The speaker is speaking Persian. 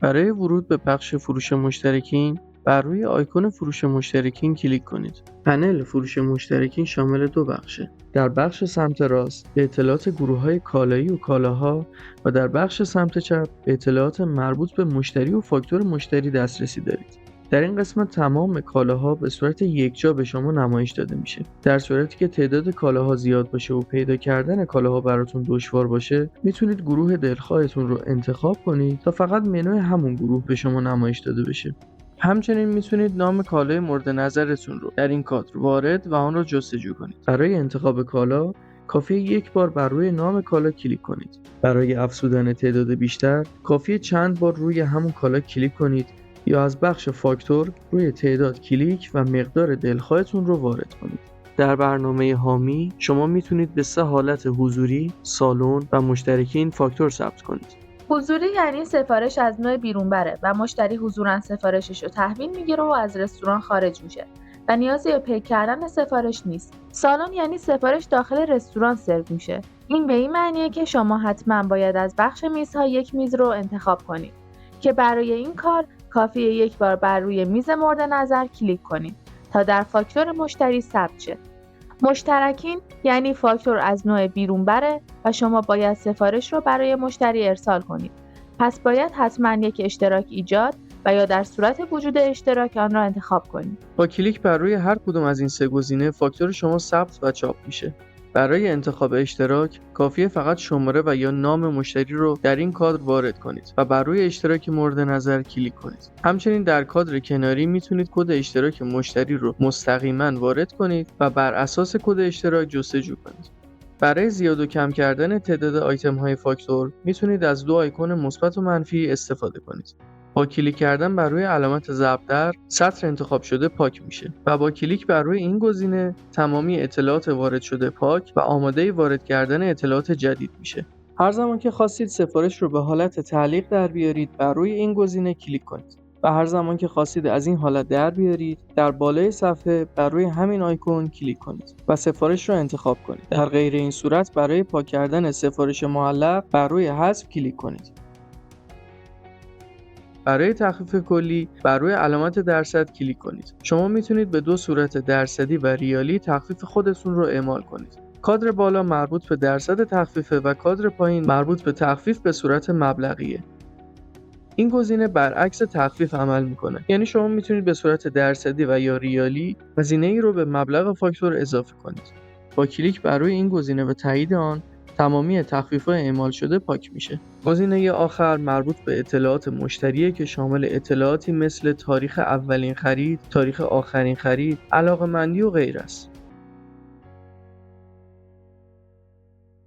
برای ورود به بخش فروش مشترکین، بر روی آیکون فروش مشترکین کلیک کنید. پنل فروش مشترکین شامل دو بخشه. در بخش سمت راست به اطلاعات گروه‌های کالایی و کالاها و در بخش سمت چپ به اطلاعات مربوط به مشتری و فاکتور مشتری دسترسی دارید. در این قسمت تمام کالاها به صورت یکجا به شما نمایش داده میشه. در صورتی که تعداد کالاها زیاد باشه و پیدا کردن کالاها براتون دشوار باشه، میتونید گروه دلخواهتون رو انتخاب کنید تا فقط منوی همون گروه به شما نمایش داده بشه. همچنین میتونید نام کالای مورد نظرتون رو در این کادر وارد و آن را جستجو کنید. برای انتخاب کالا کافیه یک بار بر روی نام کالا کلیک کنید. برای افزودن تعداد بیشتر کافیه چند بار روی همون کالا کلیک کنید یا از بخش فاکتور روی تعداد کلیک و مقدار دلخواهتون رو وارد کنید. در برنامه حامی شما میتونید به 3 حالت حضوری، سالن و مشترکین فاکتور ثبت کنید. حضوری یعنی سفارش از نوع بیرون بره و مشتری حضوراً سفارشش رو تحویل میگیره و از رستوران خارج میشه و نیازی به پیک کردن سفارش نیست. سالن یعنی سفارش داخل رستوران سرو میشه. این به این معنیه که شما حتما باید از بخش میزها یک میز رو انتخاب کنید که برای این کار کافیه یک بار بر روی میز مورد نظر کلیک کنید تا در فاکتور مشتری ثبت شه. مشترکین یعنی فاکتور از نوع بیرون بره و شما باید سفارش رو برای مشتری ارسال کنید. پس باید حتما یک اشتراک ایجاد و یا در صورت وجود اشتراک آن را انتخاب کنید. با کلیک بر روی هر کدوم از این 3 گزینه فاکتور شما ثبت و چاپ میشه. برای انتخاب اشتراک کافیه فقط شماره و یا نام مشتری رو در این کادر وارد کنید و بر روی اشتراک مورد نظر کلیک کنید. همچنین در کادر کناری میتونید کد اشتراک مشتری رو مستقیما وارد کنید و بر اساس کد اشتراک جستجو کنید. برای زیاد و کم کردن تعداد آیتم های فاکتور میتونید از 2 آیکون مثبت و منفی استفاده کنید. با کلیک کردن بر روی علامت ضرب در، سطر انتخاب شده پاک میشه و با کلیک بر روی این گزینه تمامی اطلاعات وارد شده پاک و آماده وارد کردن اطلاعات جدید میشه. هر زمان که خواستید سفارش رو به حالت تعلیق در بیارید بر روی این گزینه کلیک کنید و هر زمان که خواستید از این حالت در بیارید در بالای صفحه بر روی همین آیکون کلیک کنید و سفارش رو انتخاب کنید. در غیر این صورت برای پاک کردن سفارش معلق بر روی حذف کلیک کنید. برای تخفیف کلی بر روی علامت درصد کلیک کنید. شما میتونید به 2 صورت درصدی و ریالی تخفیف خودتون رو اعمال کنید. کادر بالا مربوط به درصد تخفیف و کادر پایین مربوط به تخفیف به صورت مبلغیه. این گزینه برعکس تخفیف عمل میکنه. یعنی شما میتونید به صورت درصدی و یا ریالی هزینه‌ای رو به مبلغ فاکتور اضافه کنید. با کلیک بر روی این گزینه و تایید آن تمامی تخفیف‌های اعمال شده پاک میشه. گزینه آخر مربوط به اطلاعات مشتریه که شامل اطلاعاتی مثل تاریخ اولین خرید، تاریخ آخرین خرید، علاقه‌مندی و غیره است.